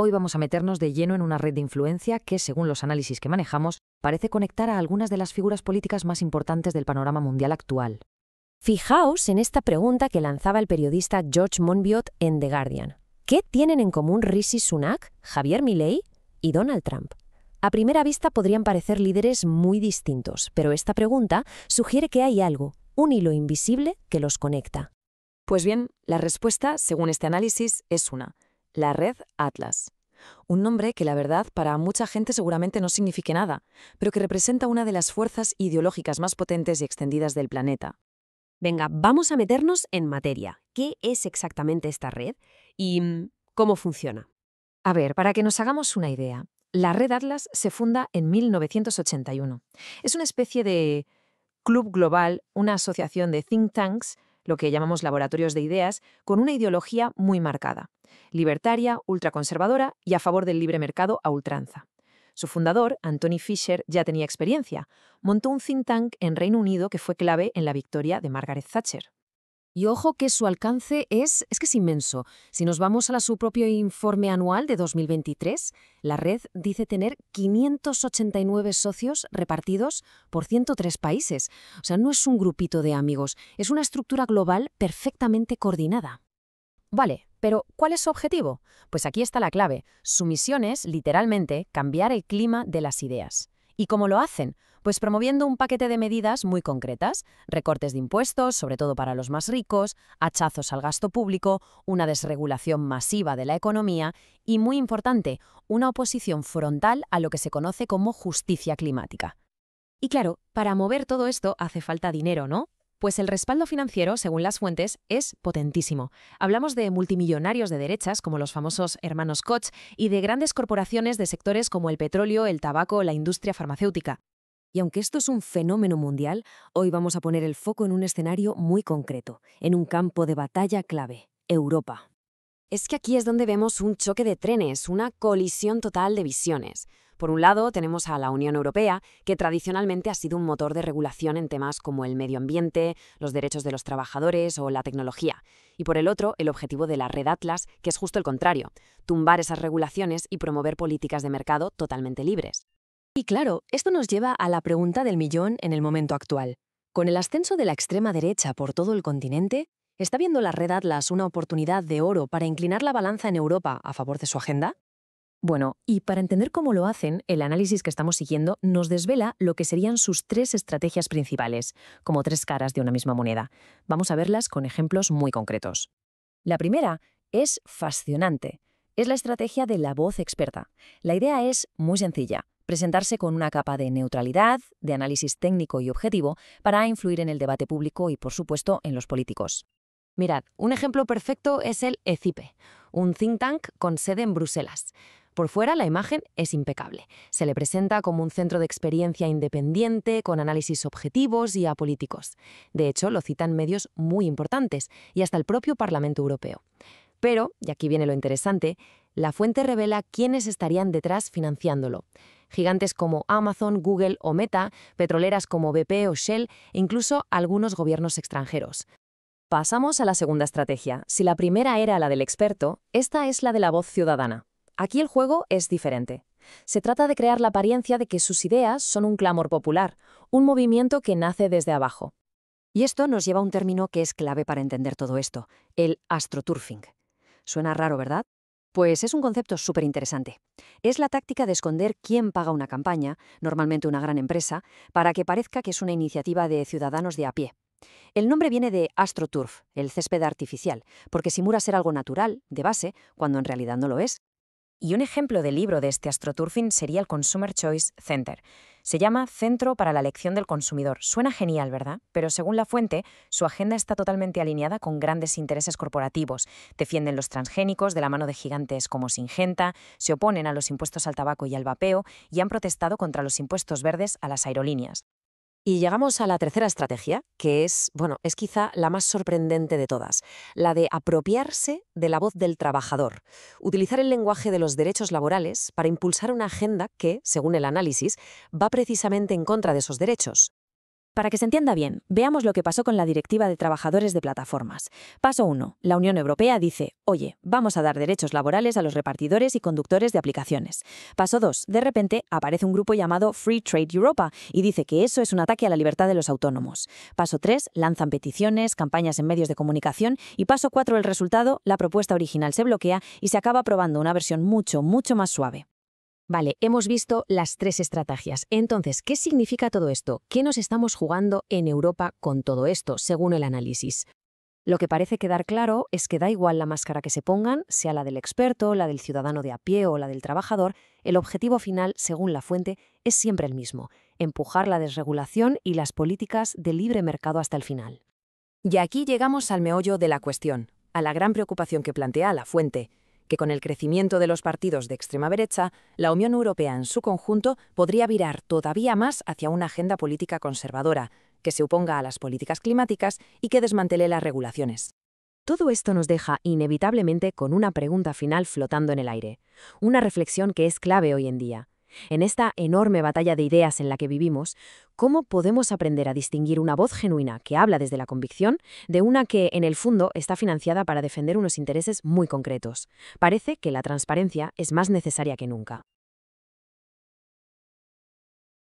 Hoy vamos a meternos de lleno en una red de influencia que, según los análisis que manejamos, parece conectar a algunas de las figuras políticas más importantes del panorama mundial actual. Fijaos en esta pregunta que lanzaba el periodista George Monbiot en The Guardian. ¿Qué tienen en común Rishi Sunak, Javier Milei y Donald Trump? A primera vista podrían parecer líderes muy distintos, pero esta pregunta sugiere que hay algo, un hilo invisible que los conecta. Pues bien, la respuesta, según este análisis, es la Red Atlas. Un nombre que la verdad para mucha gente seguramente no signifique nada, pero que representa una de las fuerzas ideológicas más potentes y extendidas del planeta. Venga, vamos a meternos en materia. ¿Qué es exactamente esta red y cómo funciona? A ver, para que nos hagamos una idea, la Red Atlas se funda en 1981. Es una especie de club global, una asociación de think tanks, lo que llamamos laboratorios de ideas, con una ideología muy marcada: libertaria, ultraconservadora y a favor del libre mercado a ultranza. Su fundador, Anthony Fisher, ya tenía experiencia. Montó un think tank en Reino Unido que fue clave en la victoria de Margaret Thatcher. Y ojo que su alcance es que es inmenso. Si nos vamos a su propio informe anual de 2023, la red dice tener 589 socios repartidos por 103 países. O sea, no es un grupito de amigos, es una estructura global perfectamente coordinada. Vale, pero ¿cuál es su objetivo? Pues aquí está la clave. Su misión es, literalmente, cambiar el clima de las ideas. ¿Y cómo lo hacen? Pues promoviendo un paquete de medidas muy concretas: recortes de impuestos, sobre todo para los más ricos, hachazos al gasto público, una desregulación masiva de la economía y, muy importante, una oposición frontal a lo que se conoce como justicia climática. Y claro, para mover todo esto hace falta dinero, ¿no? Pues el respaldo financiero, según las fuentes, es potentísimo. Hablamos de multimillonarios de derechas, como los famosos hermanos Koch, y de grandes corporaciones de sectores como el petróleo, el tabaco o la industria farmacéutica. Y aunque esto es un fenómeno mundial, hoy vamos a poner el foco en un escenario muy concreto, en un campo de batalla clave: Europa. Es que aquí es donde vemos un choque de trenes, una colisión total de visiones. Por un lado, tenemos a la Unión Europea, que tradicionalmente ha sido un motor de regulación en temas como el medio ambiente, los derechos de los trabajadores o la tecnología. Y por el otro, el objetivo de la Red Atlas, que es justo el contrario: tumbar esas regulaciones y promover políticas de mercado totalmente libres. Y claro, esto nos lleva a la pregunta del millón en el momento actual. Con el ascenso de la extrema derecha por todo el continente, ¿está viendo la Red Atlas una oportunidad de oro para inclinar la balanza en Europa a favor de su agenda? Bueno, y para entender cómo lo hacen, el análisis que estamos siguiendo nos desvela lo que serían sus tres estrategias principales, como tres caras de una misma moneda. Vamos a verlas con ejemplos muy concretos. La primera es fascinante. Es la estrategia de la voz experta. La idea es muy sencilla: presentarse con una capa de neutralidad, de análisis técnico y objetivo para influir en el debate público y, por supuesto, en los políticos. Mirad, un ejemplo perfecto es el ECIPE, un think tank con sede en Bruselas. Por fuera, la imagen es impecable. Se le presenta como un centro de experiencia independiente, con análisis objetivos y apolíticos. De hecho, lo citan medios muy importantes y hasta el propio Parlamento Europeo. Pero, y aquí viene lo interesante, la fuente revela quiénes estarían detrás financiándolo. Gigantes como Amazon, Google o Meta, petroleras como BP o Shell e incluso algunos gobiernos extranjeros. Pasamos a la segunda estrategia. Si la primera era la del experto, esta es la de la voz ciudadana. Aquí el juego es diferente. Se trata de crear la apariencia de que sus ideas son un clamor popular, un movimiento que nace desde abajo. Y esto nos lleva a un término que es clave para entender todo esto: el astroturfing. Suena raro, ¿verdad? Pues es un concepto súper interesante. Es la táctica de esconder quién paga una campaña, normalmente una gran empresa, para que parezca que es una iniciativa de ciudadanos de a pie. El nombre viene de astroturf, el césped artificial, porque simula ser algo natural, de base, cuando en realidad no lo es. Y un ejemplo de libro de este astroturfing sería el Consumer Choice Center. Se llama Centro para la Elección del Consumidor. Suena genial, ¿verdad? Pero según la fuente, su agenda está totalmente alineada con grandes intereses corporativos. Defienden los transgénicos de la mano de gigantes como Syngenta, se oponen a los impuestos al tabaco y al vapeo y han protestado contra los impuestos verdes a las aerolíneas. Y llegamos a la tercera estrategia, que es quizá la más sorprendente de todas: la de apropiarse de la voz del trabajador. Utilizar el lenguaje de los derechos laborales para impulsar una agenda que, según el análisis, va precisamente en contra de esos derechos. Para que se entienda bien, veamos lo que pasó con la Directiva de Trabajadores de Plataformas. Paso 1. La Unión Europea dice, oye, vamos a dar derechos laborales a los repartidores y conductores de aplicaciones. Paso 2. De repente aparece un grupo llamado Free Trade Europa y dice que eso es un ataque a la libertad de los autónomos. Paso 3. Lanzan peticiones, campañas en medios de comunicación y paso 4. El resultado, la propuesta original se bloquea y se acaba aprobando una versión mucho más suave. Vale, hemos visto las 3 estrategias. Entonces, ¿qué significa todo esto? ¿Qué nos estamos jugando en Europa con todo esto, según el análisis? Lo que parece quedar claro es que da igual la máscara que se pongan, sea la del experto, la del ciudadano de a pie o la del trabajador, el objetivo final, según la fuente, es siempre el mismo: empujar la desregulación y las políticas de libre mercado hasta el final. Y aquí llegamos al meollo de la cuestión, a la gran preocupación que plantea la fuente, que con el crecimiento de los partidos de extrema derecha, la Unión Europea en su conjunto podría virar todavía más hacia una agenda política conservadora, que se oponga a las políticas climáticas y que desmantele las regulaciones. Todo esto nos deja inevitablemente con una pregunta final flotando en el aire, una reflexión que es clave hoy en día. En esta enorme batalla de ideas en la que vivimos, ¿cómo podemos aprender a distinguir una voz genuina que habla desde la convicción de una que, en el fondo, está financiada para defender unos intereses muy concretos? Parece que la transparencia es más necesaria que nunca.